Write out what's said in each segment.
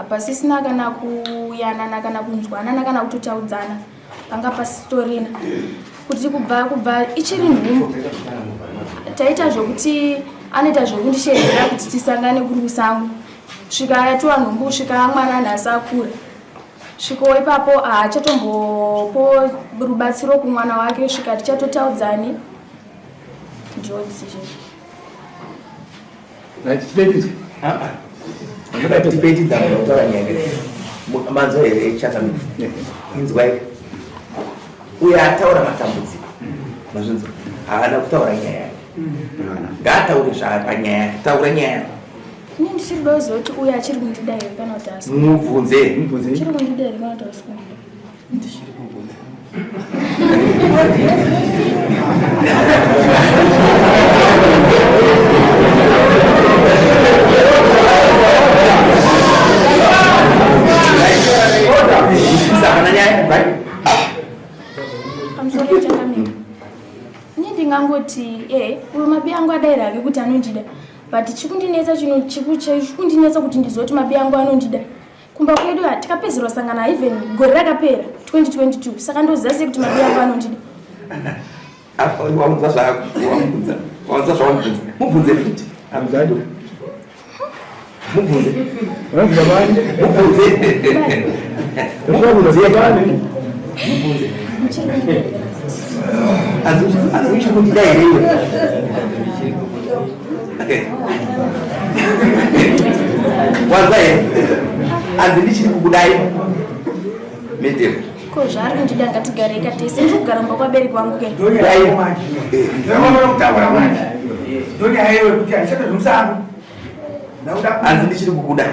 apa sisina kana kuyanana kana kunzwanana kana kutotaudzana panga pastorina kuti kubva ichiri nhumbu taita zvokuti anoita zvokundishedzera kuti tisangane kuri kusango svika yatova nhumbu kusvika mwana nhasi akura sviko ipapo hachatombopo rubatsiro kumwana wake svika tichatotaudzani ndiyo decision. Uyataura matambudziko mazvinzo haana kutaura nyaya ngataure zvapanyaya taura nyaya ini ndichiri dozo kuti uya achiri kundida here kana kuti asi mubvunze achiri kundida here kana kuti asi ndichiri kubvunza ndingangoti uyu mabi angu adaira ake kuti anondida but chikundinetsa chikundinetsa kuti ndizoti mabi angu anondida kumba kwedu tikapedzerwa sangana even gore rakapera 2022 saka ndoziva sei kuti mabi angu anondida waudza zvako waudza zvawamubvunza mubvunze futi amuzado mubvunze Azuishi kundida here iwe wanza here anzi ndichiri kukudai metero ko zvari kundida ngatigareka tese ndikugara mba kwabereki wangu ke anzi ndichiri kukuda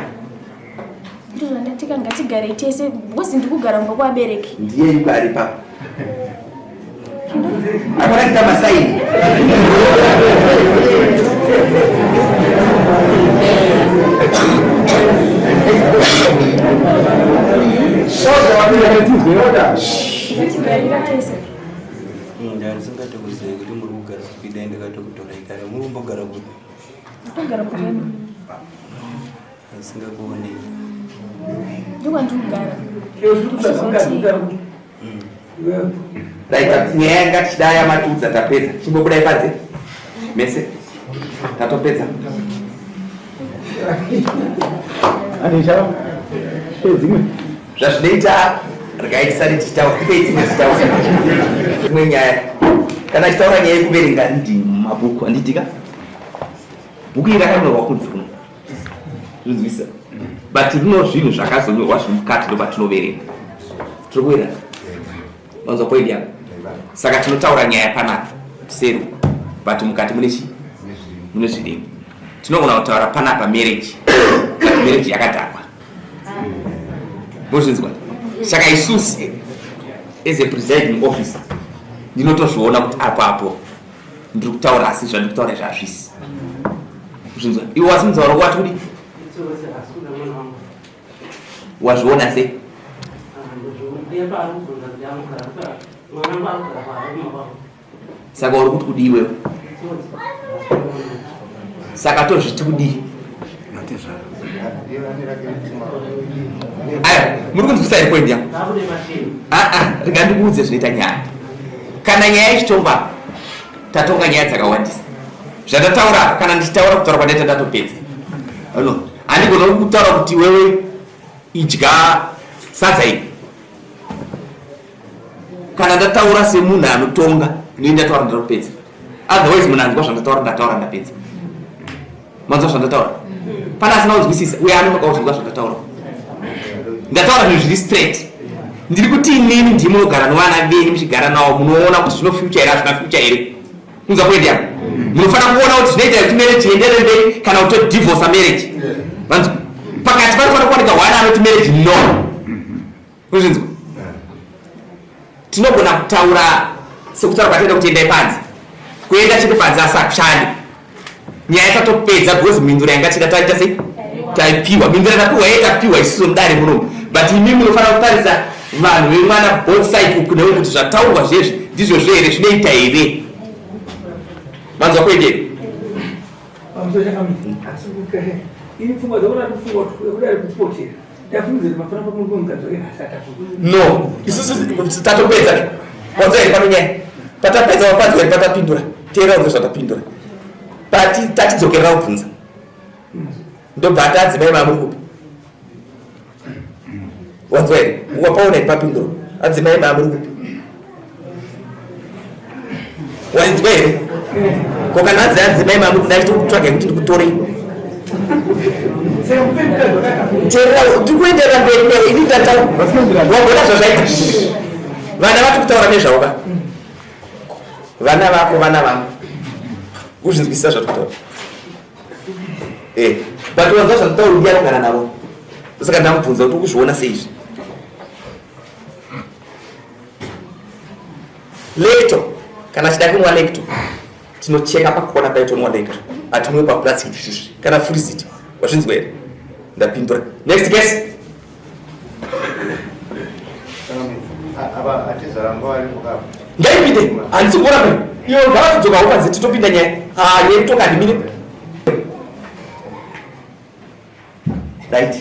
ndozvandatika ngatigare tese bosi ndikugara mba kwabereki ndiye yuko ari pa akona kita masaini ndandisingatokuziva kuti muri kugara kupida ndakatokutora ikare muri kumbogara kuti togara kugani asingakuonei ndokwandikugara nyaya yanga tichidaya matudza tapedza chimbobudai padze mese tatopedza zvazvinoita rikaisari tichitaura dzimwe zitaura imwe nyaya kana chitaura nyaya yekuverenga ndini mumabhuku handitika bhuku iri rakanyorwa kunzi kuno zvinzwisa but rino zvinhu zvakazonyorwa zviri mukati ndopatinoverenga tiri kuverana wanzwa poindi yangu saka tinotaura nyaya panapa seru but mukati mune chi mune zvidembo tinogona kutaura panapa marriage but marriage yakadhakwa mozvinzwa saka isusi as a presiding officer ndinotozviona kuti apapo ndiri kutaura asi zvandiri kutaura zvazvisi mozvinzwa iwe wasimudzaura kwati kudi wazviona sei saka uri kuti kudi iwewe saka tozviti kudi aya muri kunzwisa here poindi yangu rega ndikuudze zvinoita nyaya kana nyaya ichitonga tatonga nyaya dzakawandisa zvandataura kana ndichitaura kutaura kwandaita ndatopedza ano handigona kutaura kuti wewe idya sadza iri kana ndataura semunhu anotonga ndii ndataura ndatopedza otherwise munhu anzwa zvandataura ndataura ndapedza manzwa zvandataura pana asina kunzwisisa uye anonoka kuzvinzwa zvandataura ndataura zvinhu zviri straight ndiri kuti inini ndii munogara novana venyu muchigara navo munoona kuti zvino future here hazvina future here kunzwa poindi yangu munofanira kuona kuti zvinoita kuti marriage iendere mberi kana kuti divorce marriage vanzwa pakati panofanira kuwanika one anoti marriage no kuzvinzwa tinogona kutaura sekutaura kwatenda kuti endai panze kuenda chete panze asi akushandi nyaya tatopedza because mhinduro yanga tida taita sei taipiwa mhinduro yatapiwa yatapiwa isusu mudare munomu but imi munofanira kutarisa vanhu vemwana both side uku newe kuti zvataurwa zvezvi ndizvozvo here zvinoita here manzwa kuendera ini pfungwa dzakona kufunga kuti kudai kupotera No, isusu tatopedza wanzai panonya patapedza wapadzi wari patapindura teera unze zvatapindura tachidzokerera kubvunza ndobva atadzimai mamuri kupi wanzwa here wapaona papinduro adzimai mamuri kupi wanzwa here ko kana adzi adzimai mamuri kuda chitokutsvagai kuti ndikutorei tikuenderera mberi ini wagona zvazvaita vana vari kutaura nezvauka vana vako vana vangu uzvinzwisisa zvatokutaura but wanzwa zvatotaura ndiya kugara navo saka ndamubvunza kuti ukuzviona seizvi lecto kana chida kunwa lecto tinocheka pakona paitonwa lecto hatinwe paplastic izvizvi kana furisiti wazvinzwa here ndapindura next guess ngaipinde handisi kuramba iyo ngavakudzoka upanze titopinda nyaya yekutoka ndimine right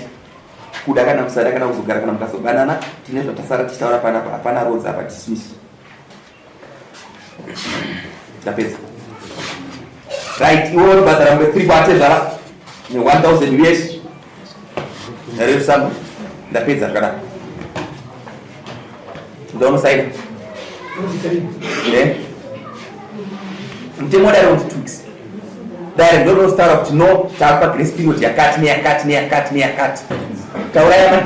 kuda kana kusada kana kuzogara kana mukazoganana tine zvatasara tichitaura panapa hapana rodzi apa dismiss ndapedza right iwo ribhadhara mbe 3 kwatezvara ne1000 US nerusamba ndapedza zvakanaka ndaunosaida mutemo dare uti twix dare ndonostaura kuti no taapa grace period yakati neyakati neyakati neyakati taurayamai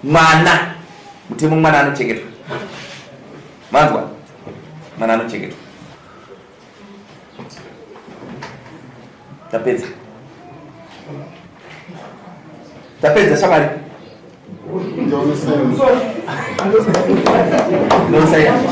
mwana mutemo mwana anochengetwa manzwa mwana anochengetwa tapedza shamari ndounosaida